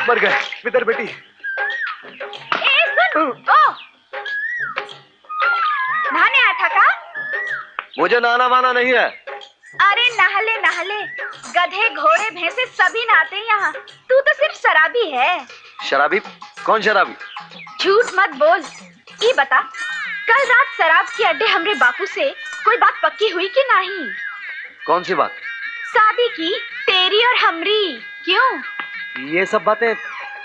मर गए पितर बेटी। सुन, नहाने आया था का? मुझे नहाना वाना नहीं है। अरे नहले नहले, गधे घोड़े भैंसे सभी नहाते हैं यहाँ। तू तो सिर्फ शराबी है। शराबी? कौन शराबी? झूठ मत बोल। ये बता, कल रात शराब के अड्डे हमरे बापू से कोई बात पक्की हुई कि नहीं? कौन सी बात? शादी की, तेरी और हमरी। क्यों? ये सब बातें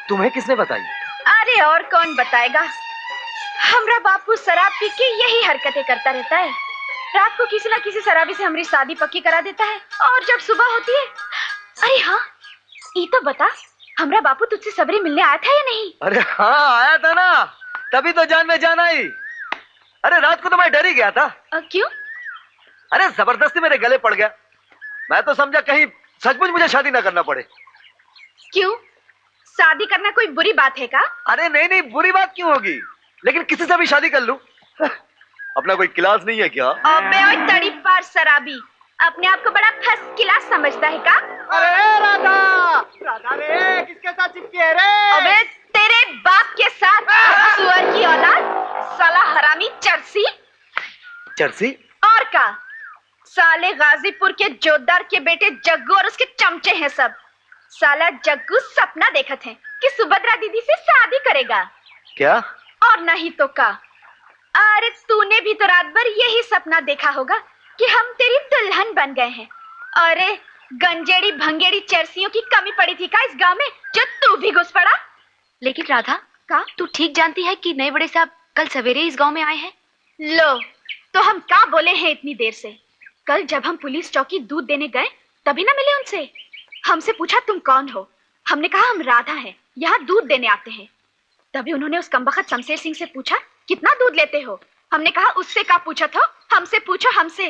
तुम्हें किसने बताई? अरे और कौन बताएगा। हमरा बापू शराब पी के यही हरकतें करता रहता है। रात को किसी न किसी शराबी से हमारी शादी पक्की करा देता है और जब सुबह होती है। अरे हाँ, ये तो बता, हमरा बापू तुझसे सबरी मिलने आया था या नहीं? अरे हाँ, आया था ना, तभी तो जान में जान आई। अरे रात को तो मैं डर ही गया था। क्यों? अरे जबरदस्ती मेरे गले पड़ गया। मैं तो समझा कहीं सचमुच मुझे शादी ना करना पड़े। क्यों? शादी करना कोई बुरी बात है का? अरे नहीं नहीं, बुरी बात क्यों होगी, लेकिन किसी से भी शादी कर लूं। अपना कोई क्लास नहीं है क्या? अबे ओए तड़ी पार शराबी, अपने आप को बड़ा फर्स्ट क्लास समझता है का? अरे राधा, राधा रे, किसके साथ चिपकी है रे? अबे तेरे बाप के साथ, सुअर की औलाद, साला हरामी चरसी। चरसी? और का, साले गाजीपुर के जोतदार के बेटे जग्गू और उसके चमचे हैं सब। साला जग्गू सपना देखत है कि सुभद्रा दीदी से शादी करेगा। क्या? और नहीं तो का। अरे तूने भी तो रात भर यही सपना देखा होगा कि हम तेरी दुल्हन बन गए हैं। अरे गंजेड़ी भंगेड़ी चरसियों की कमी पड़ी थी का इस गांव में, जो तू भी घुस पड़ा? लेकिन राधा का, तू ठीक जानती है कि नए बड़े साहब कल सवेरे इस गांव में आए हैं। लो, तो हम क्या बोले हैं इतनी देर से? कल जब हम पुलिस चौकी दूध देने गए तभी ना मिले उनसे। हमसे पूछा तुम कौन हो, हमने कहा हम राधा हैं, यहाँ दूध देने आते हैं। तभी उन्होंने उस कमबख्त शमशेर सिंह से पूछा कितना दूध लेते हो। हमने कहा उससे क्या पूछा था, हमसे पूछो हमसे।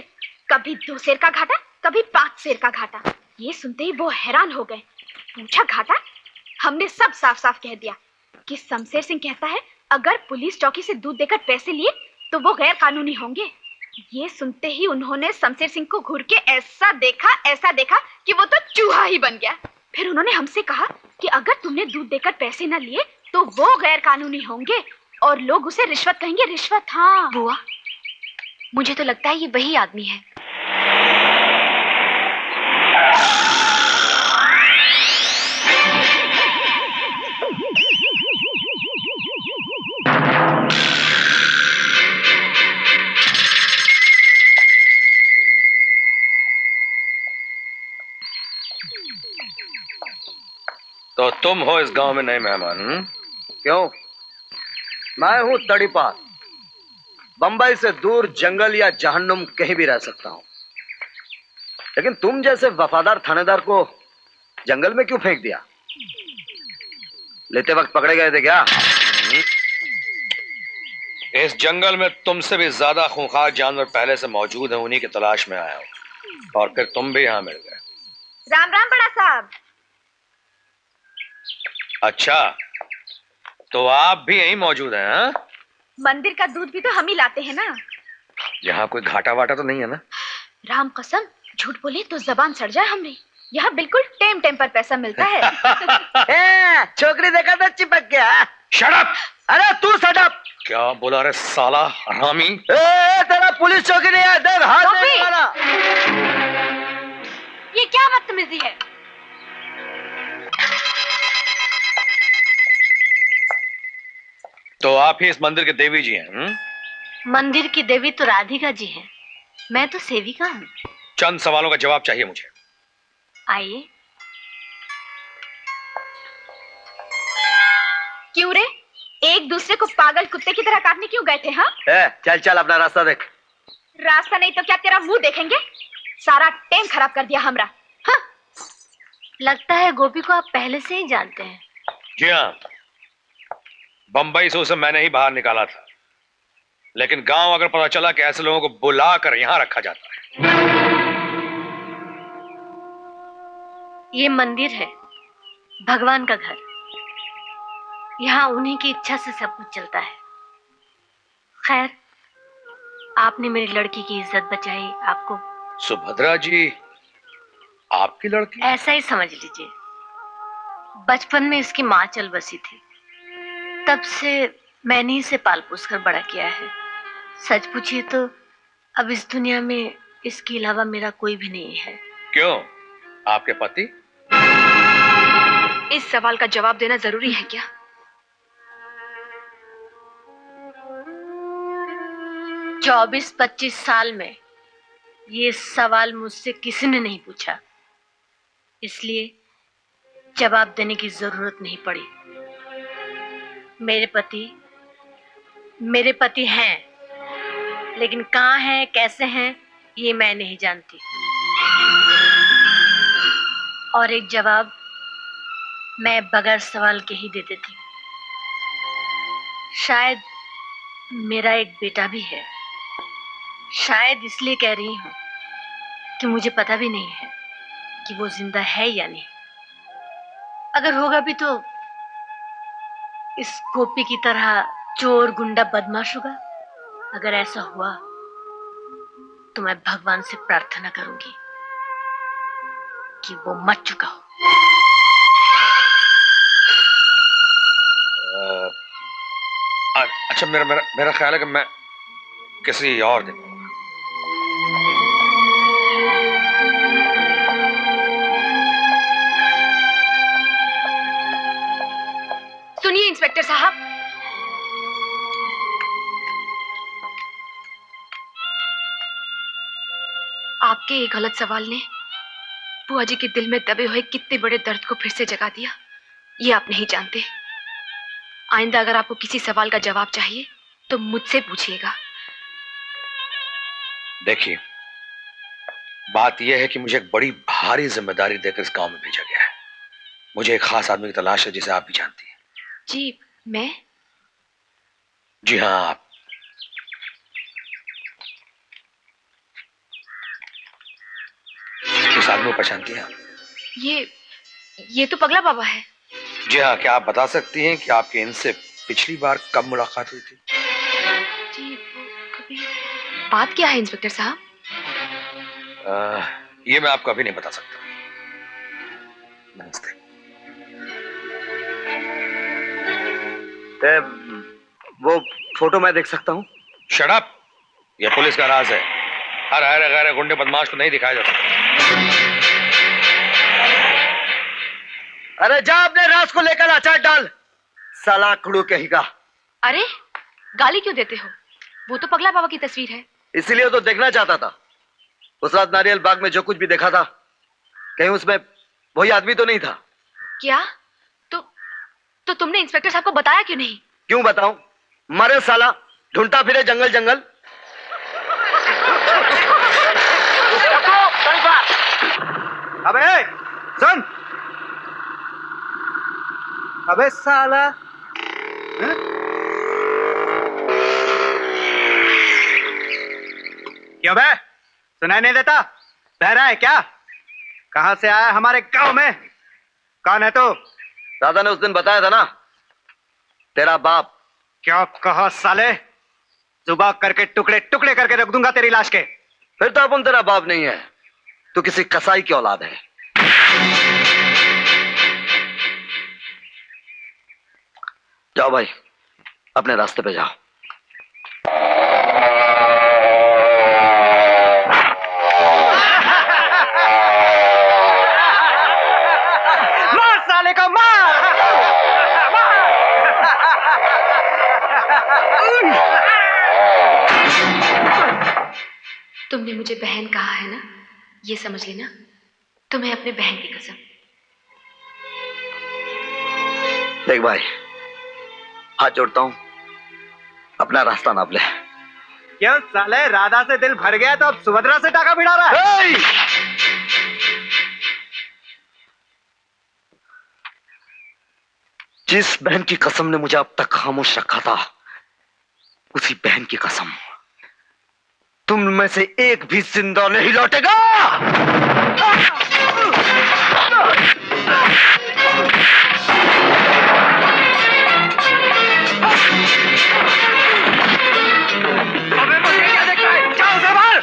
कभी 2 सेर का घाटा, कभी 5 सेर का घाटा। ये सुनते ही वो हैरान हो गए। पूछा घाटा? हमने सब साफ साफ कह दिया कि शमशेर सिंह कहता है अगर पुलिस चौकी से दूध देकर पैसे लिए तो वो गैर कानूनी होंगे। ये सुनते ही उन्होंने शमशेर सिंह को घूर के ऐसा देखा कि वो तो चूहा ही बन गया। फिर उन्होंने हमसे कहा कि अगर तुमने दूध देकर पैसे न लिए तो वो गैर कानूनी होंगे और लोग उसे रिश्वत कहेंगे। रिश्वत? हाँ बुआ, मुझे तो लगता है ये वही आदमी है। तो तुम हो इस गांव में नए मेहमान? क्यों? मैं हूं तड़ीपार। बंबई से दूर जंगल या जहन्नुम कहीं भी रह सकता हूं, लेकिन तुम जैसे वफादार थानेदार को जंगल में क्यों फेंक दिया? लेते वक्त पकड़े गए थे क्या? इस जंगल में तुमसे भी ज्यादा खूंखार जानवर पहले से मौजूद हैं, उन्हीं की तलाश में आया हूं और फिर तुम भी यहां मिल गए। राम राम बड़ा साहब। अच्छा, तो आप भी यहीं मौजूद हैं? हाँ? मंदिर का दूध भी तो हम ही लाते हैं ना। यहाँ कोई घाटा वाटा तो नहीं है ना? राम कसम, झूठ बोले तो जबान सड़ जाए हमने। यहाँ बिल्कुल टेम टेम पर पैसा मिलता है। छोकरी देखा तो चिपक गया। Shut up! अरे तू शट अप! क्या बोला रे साला हरामी? तेरा पुलिस चौकी नहीं है, देख हाथ नहीं लगाना। ये क्या बदतमीजी है? तो आप ही इस मंदिर के देवी जी हैं? मंदिर की देवी तो राधिका जी हैं, मैं तो सेविका हूँ। चंद सवालों का जवाब चाहिए मुझे। आइए। क्यों रे, एक दूसरे को पागल कुत्ते की तरह काटने क्यों गए थे? हाँ, चल चल अपना रास्ता देख। रास्ता नहीं तो क्या तेरा मुंह देखेंगे? सारा टेम खराब कर दिया हमरा। हाँ? लगता है गोपी को आप पहले से ही जानते हैं। जी हाँ, बंबई से उसे मैंने ही बाहर निकाला था, लेकिन गांव अगर पता चला कि ऐसे लोगों को बुला कर यहां रखा जाता है। ये मंदिर है, भगवान का घर। यहाँ उन्हीं की इच्छा से सब कुछ चलता है। खैर, आपने मेरी लड़की की इज्जत बचाई। आपको सुभद्रा जी आपकी लड़की? ऐसा ही समझ लीजिए। बचपन में इसकी माँ चल बसी थी, तब से मैंने इसे पाल पोस कर बड़ा किया है। सच पूछिए तो अब इस दुनिया में इसके अलावा मेरा कोई भी नहीं है। क्यों? आपके पति? इस सवाल का जवाब देना जरूरी है क्या? 24-25 साल में ये सवाल मुझसे किसी ने नहीं पूछा, इसलिए जवाब देने की जरूरत नहीं पड़ी। मेरे पति हैं, लेकिन कहाँ हैं, कैसे हैं, ये मैं नहीं जानती। और एक जवाब मैं बगैर सवाल के ही दे देती। शायद मेरा एक बेटा भी है। शायद इसलिए कह रही हूं कि मुझे पता भी नहीं है कि वो जिंदा है या नहीं। अगर होगा भी तो इस गोपी की तरह चोर, गुंडा, बदमाश होगा। अगर ऐसा हुआ तो मैं भगवान से प्रार्थना करूंगी कि वो मर चुका हो। अच्छा, मेरा ख्याल है कि मैं किसी और दिन। सुनिए इंस्पेक्टर साहब, आपके एक गलत सवाल ने बुआ जी के दिल में दबे हुए कितने बड़े दर्द को फिर से जगा दिया, ये आप नहीं जानते। आइंदा अगर आपको किसी सवाल का जवाब चाहिए तो मुझसे पूछिएगा। देखिए, बात यह है कि मुझे एक बड़ी भारी जिम्मेदारी देकर इस गांव में भेजा गया है। मुझे एक खास आदमी की तलाश है जिसे आप भी जानती हैं। जी, मैं? जी हाँ, आप। इस आदमी को पहचानती हैं आप? ये तो पगला बाबा है। जी हाँ, क्या आप बता सकती हैं कि आपके इनसे पिछली बार कब मुलाकात हुई थी? जी, वो कभी। बात क्या है इंस्पेक्टर साहब? ये मैं आपको अभी नहीं बता सकता। नमस्ते। वो फोटो मैं देख सकता हूँ? Shut up! ये पुलिस का राज है। हर गैर गुंडे बदमाश को नहीं दिखाया जा सकता। अरे जा अपने राज को लेकर अचार डाल, साला कुड़ू कहेगा। अरे गाली क्यों देते हो? वो तो पगला बाबा की तस्वीर है। इसीलिए तो देखना चाहता था। उस रात नारियल बाग में जो कुछ भी देखा था, कहीं उसमें वही आदमी तो नहीं था? क्या? तो तुमने इंस्पेक्टर साहब को बताया क्यों नहीं? क्यों बताऊं? मरे साला, ढूंढता फिरे जंगल जंगल। अबे सुन, अबे साला, क्यों बे? सुनाई नहीं देता? बहरा है क्या? कहां से आया हमारे गांव में? कौन है तू? दादा ने उस दिन बताया था ना, तेरा बाप। क्या कहा साले? जुबान करके टुकड़े टुकड़े करके रख दूंगा तेरी लाश के। फिर तो अपन तेरा बाप नहीं है, तू किसी कसाई की औलाद है। जाओ भाई, अपने रास्ते पे जाओ। मार साले को, मार! तुमने मुझे बहन कहा है ना, ये समझ लेना, तुम्हें अपने बहन की कसम। देख भाई, हाथ जोड़ता हूं, अपना रास्ता नाप ले। क्यों साले, राधा से दिल भर गया तो अब सुभद्रा से टाका भिड़ा रहा है? जिस बहन की कसम ने मुझे अब तक खामोश रखा था, उसी बहन की कसम, तुम में से एक भी जिंदा नहीं लौटेगा। अबे मुझे क्या देख रहा है? जाओ से बाहर।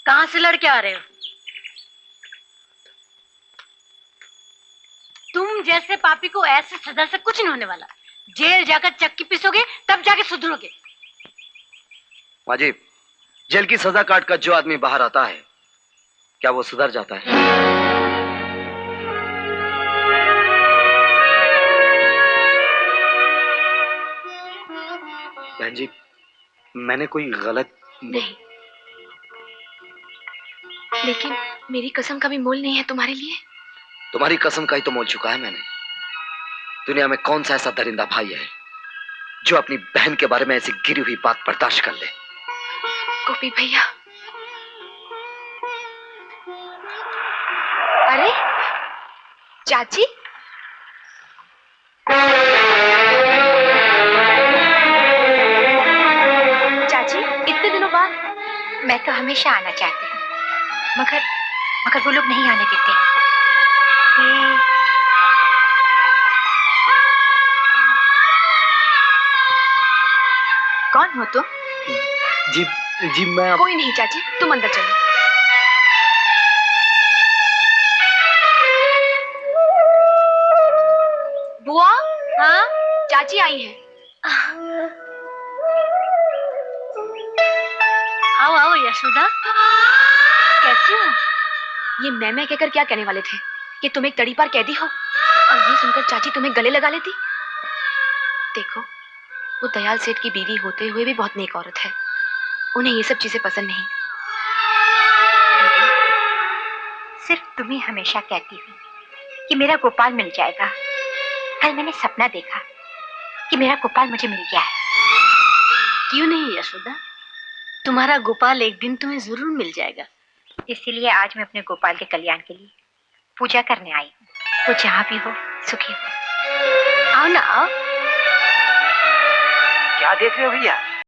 कहां से लड़के आ रहे हो? तुम जैसे पापी को ऐसे सजा से कुछ नहीं होने वाला। जेल जाकर चक्की पीसोगे तब जाके सुधरोगे। माँ जी, जेल की सजा काट कर जो आदमी बाहर आता है, क्या वो सुधर जाता है? बहन जी, मैंने कोई गलत नहीं, लेकिन मेरी कसम का भी मोल नहीं है तुम्हारे लिए। तुम्हारी कसम का ही तो मोल चुका है मैंने। दुनिया में कौन सा ऐसा दरिंदा भाई है जो अपनी बहन के बारे में ऐसी गिरी हुई बात बर्दाश्त कर ले? गोपी भैया। अरे चाची, चाची इतने दिनों बाद। मैं तो हमेशा आना चाहती हूँ, मगर वो लोग नहीं आने देते। कौन हो तुम? जी मैं कोई नहीं चाची, तुम अंदर चलो। बुआ। हाँ, चाची आई हैं। आओ आओ यशोदा, कैसी हो? ये मैं कहकर क्या कहने वाले थे कि तुम एक तड़ीपार कैदी हो, और ये सुनकर चाची तुम्हें गले लगा लेती। देखो, वो दयाल सेठ की बीवी होते हुए भी बहुत नेक औरत है। उन्हें ये सब चीजें पसंद नहीं। सिर्फ तुम ही हमेशा कहती हो कि मेरा गोपाल मिल जाएगा। कल मैंने सपना देखा कि मेरा गोपाल मुझे मिल गया है। क्यों नहीं यशोदा, तुम्हारा गोपाल एक दिन तुम्हें जरूर मिल जाएगा। इसीलिए आज मैं अपने गोपाल के कल्याण के लिए पूजा करने आई हूँ। वो जहाँ भी हो सुखी हो। आओ ना आओ। क्या देख रहे हो भैया?